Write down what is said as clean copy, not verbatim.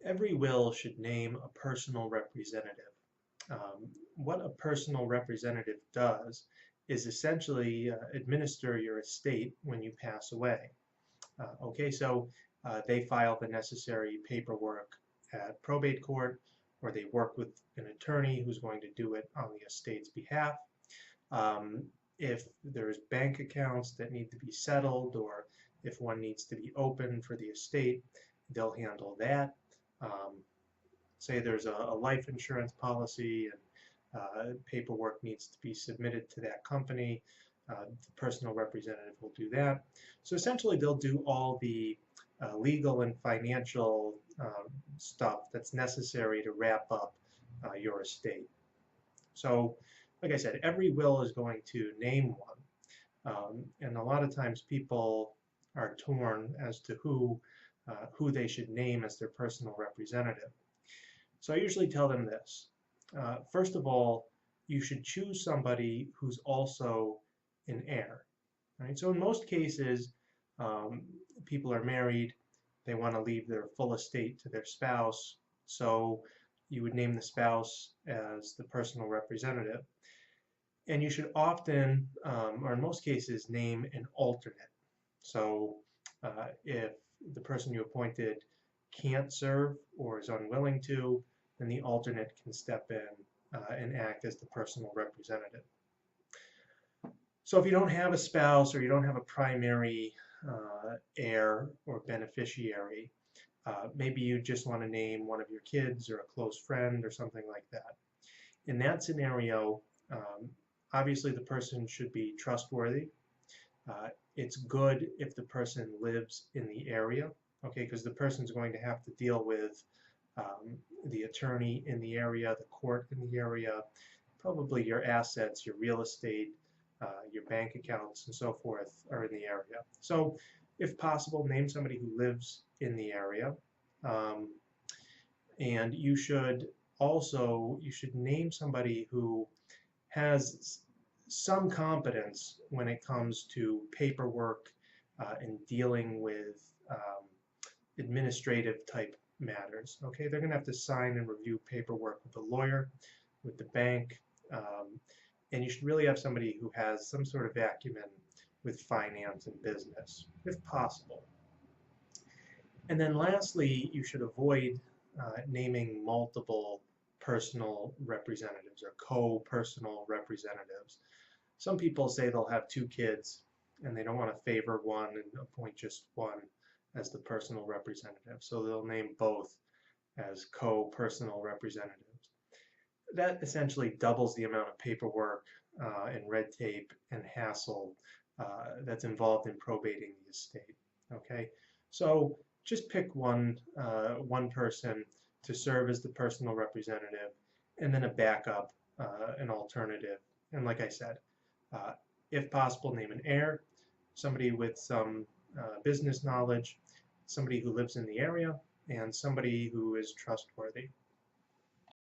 Every will should name a personal representative. What a personal representative does is essentially administer your estate when you pass away. Okay, so they file the necessary paperwork at probate court, or they work with an attorney who's going to do it on the estate's behalf. If there's bank accounts that need to be settled, or if one needs to be opened for the estate, they'll handle that. Um, Say there's a life insurance policy and paperwork needs to be submitted to that company, the personal representative will do that. So essentially they'll do all the legal and financial stuff that's necessary to wrap up your estate. So like I said, every will is going to name one. And a lot of times people are torn as to who they should name as their personal representative. So I usually tell them this. First of all, you should choose somebody who's also an heir. Right? So in most cases, people are married, they want to leave their full estate to their spouse, so you would name the spouse as the personal representative. And you should often, or in most cases, name an alternate. So if the person you appointed can't serve or is unwilling to, then the alternate can step in and act as the personal representative. So if you don't have a spouse or you don't have a primary heir or beneficiary, maybe you just want to name one of your kids or a close friend or something like that. In that scenario, obviously the person should be trustworthy. It's good if the person lives in the area, okay, because the person's going to have to deal with the attorney in the area, the court in the area, probably your assets, your real estate, your bank accounts, and so forth are in the area. So if possible, name somebody who lives in the area. And you should name somebody who has some competence when it comes to paperwork and dealing with administrative type matters. Okay, they're going to have to sign and review paperwork with a lawyer, with the bank, and you should really have somebody who has some sort of acumen with finance and business, if possible. And then lastly, you should avoid naming multiple personal representatives or co-personal representatives. Some people say they'll have two kids and they don't want to favor one and appoint just one as the personal representative. So they'll name both as co-personal representatives. That essentially doubles the amount of paperwork and red tape and hassle that's involved in probating the estate. Okay, so just pick one person to serve as the personal representative, and then a backup, an alternative. And like I said, if possible, name an heir, somebody with some business knowledge, somebody who lives in the area, and somebody who is trustworthy.